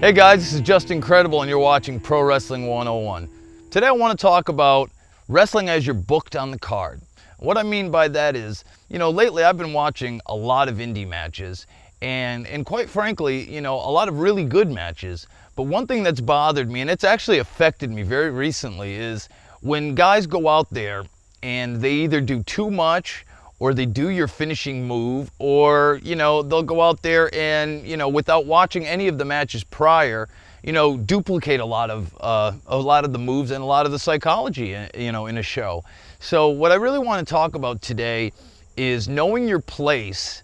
Hey guys, this is Just Incredible and you're watching Pro Wrestling 101. Today I want to talk about wrestling as you're booked on the card. What I mean by that is, lately I've been watching a lot of indie matches and quite frankly, a lot of really good matches. But one thing that's bothered me, and it's actually affected me very recently, is when guys go out there and they either do too much or they do your finishing move, or they'll go out there and without watching any of the matches prior, duplicate a lot of the moves and a lot of the psychology in a show. So what I really want to talk about today is knowing your place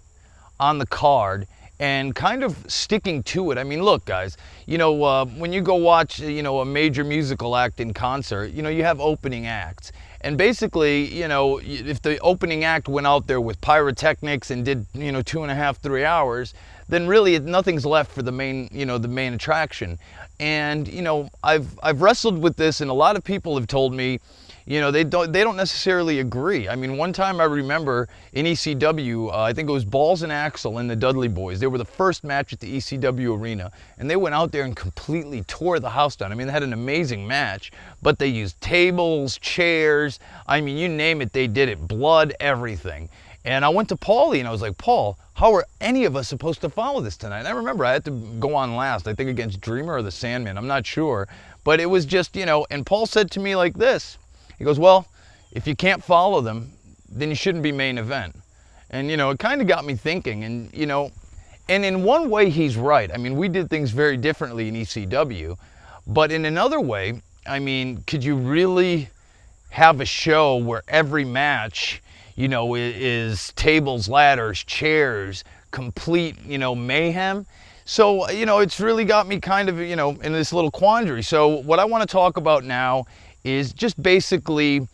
on the card and kind of sticking to it. I mean, look, guys, when you go watch, a major musical act in concert, you have opening acts. And basically, if the opening act went out there with pyrotechnics and did, 2.5, 3 hours, then really nothing's left for the main, the main attraction. And, I've wrestled with this, and a lot of people have told me, they don't necessarily agree. I mean, one time I remember in ECW, I think it was Balls and Axel and the Dudley Boys. They were the first match at the ECW arena, and they went out there and completely tore the house down. I mean, they had an amazing match, but they used tables, chairs, I mean, you name it, they did it. Blood, everything. And I went to Paulie and I was like, Paul, how are any of us supposed to follow this tonight? And I remember I had to go on last, I think against Dreamer or the Sandman, I'm not sure. But it was just, and Paul said to me like this, he goes, well, if you can't follow them, then you shouldn't be main event. And, it kind of got me thinking. And, and in one way, he's right. I mean, we did things very differently in ECW. But in another way, I mean, could you really have a show where every match, is tables, ladders, chairs, complete, mayhem? So, it's really got me kind of, in this little quandary. So what I want to talk about now is just basically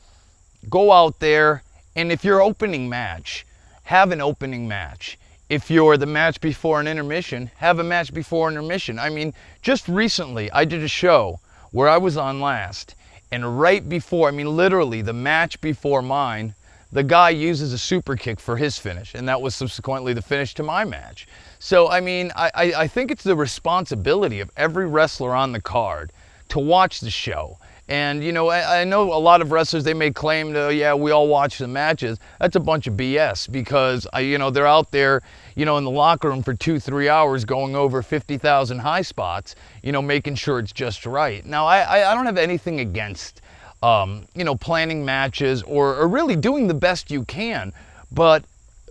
go out there, and if you're opening match, have an opening match. If you're the match before an intermission, have a match before an intermission. I mean, just recently I did a show where I was on last, and right before, I mean literally the match before mine, the guy uses a super kick for his finish, and that was subsequently the finish to my match. So I mean, I think it's the responsibility of every wrestler on the card to watch the show. And, I know a lot of wrestlers, they may claim to, yeah, we all watch the matches. That's a bunch of BS because, they're out there, in the locker room for 2-3 hours going over 50,000 high spots, making sure it's just right. Now, I don't have anything against, planning matches or really doing the best you can. But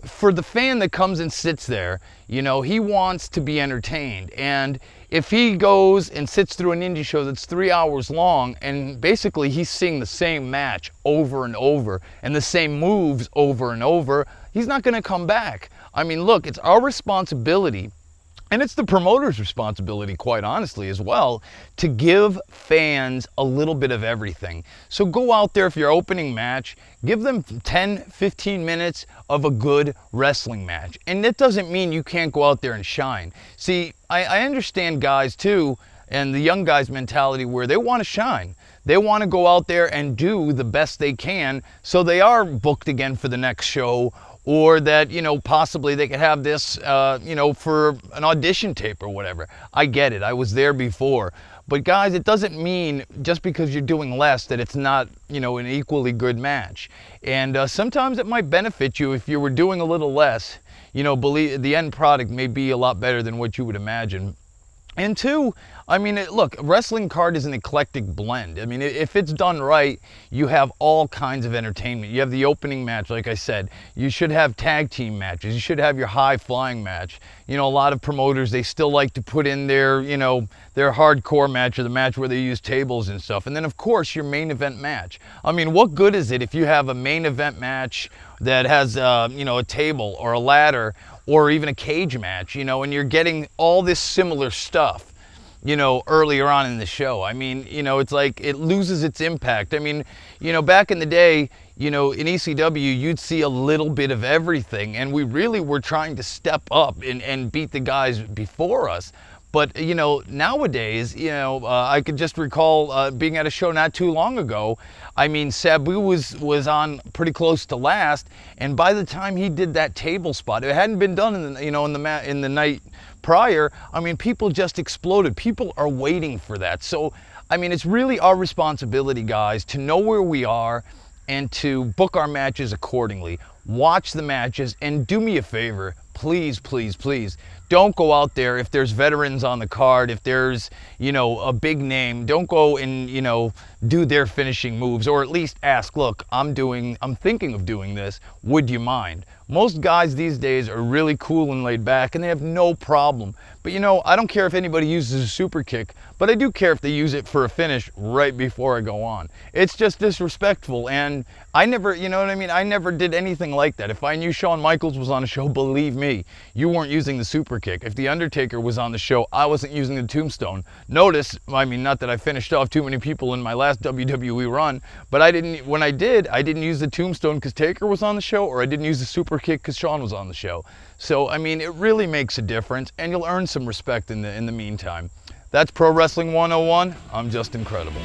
for the fan that comes and sits there, he wants to be entertained. And if he goes and sits through an indie show that's 3 hours long and basically he's seeing the same match over and over and the same moves over and over, he's not going to come back. I mean, look, it's our responsibility, and it's the promoter's responsibility, quite honestly, as well, to give fans a little bit of everything. So go out there, if you're opening match, give them 10, 15 minutes of a good wrestling match. And that doesn't mean you can't go out there and shine. See, I understand guys too, and the young guys' mentality where they want to shine. They want to go out there and do the best they can so they are booked again for the next show, or that, possibly they could have this, for an audition tape or whatever. I get it. I was there before. But guys, it doesn't mean just because you're doing less that it's not, an equally good match. And sometimes it might benefit you if you were doing a little less. Believe the end product may be a lot better than what you would imagine. And two, I mean, look, a wrestling card is an eclectic blend. I mean, if it's done right, you have all kinds of entertainment. You have the opening match, like I said. You should have tag team matches. You should have your high-flying match. A lot of promoters, they still like to put in their, their hardcore match or the match where they use tables and stuff. And then, of course, your main event match. I mean, what good is it if you have a main event match that has, a table or a ladder or even a cage match, and you're getting all this similar stuff, earlier on in the show? I mean, it's like it loses its impact. I mean, back in the day, in ECW, you'd see a little bit of everything, and we really were trying to step up and beat the guys before us. But, you know, nowadays, you know, I could just recall being at a show not too long ago. I mean, Sabu was on pretty close to last, and by the time he did that table spot, it hadn't been done in the, you know, in the night prior. I mean, people just exploded. People are waiting for that. So, I mean, it's really our responsibility, guys, to know where we are and to book our matches accordingly. Watch the matches, and do me a favor, please, please, please, don't go out there if there's veterans on the card, if there's, you know, a big name, don't go and, you know, do their finishing moves, or at least ask, look, I'm thinking of doing this, would you mind? Most guys these days are really cool and laid back, and they have no problem. But, you know, I don't care if anybody uses a super kick, but I do care if they use it for a finish right before I go on. It's just disrespectful, and I never, you know what I mean, I never did anything like that. If I knew Shawn Michaels was on a show, believe me, you weren't using the super kick. If The Undertaker was on the show, I wasn't using the tombstone. Notice, I mean, not that I finished off too many people in my last WWE run, but when I didn't use the tombstone because Taker was on the show, or I didn't use the super kick because Shawn was on the show. So, I mean, it really makes a difference, and you'll earn some respect in the meantime. That's Pro Wrestling 101. I'm just incredible.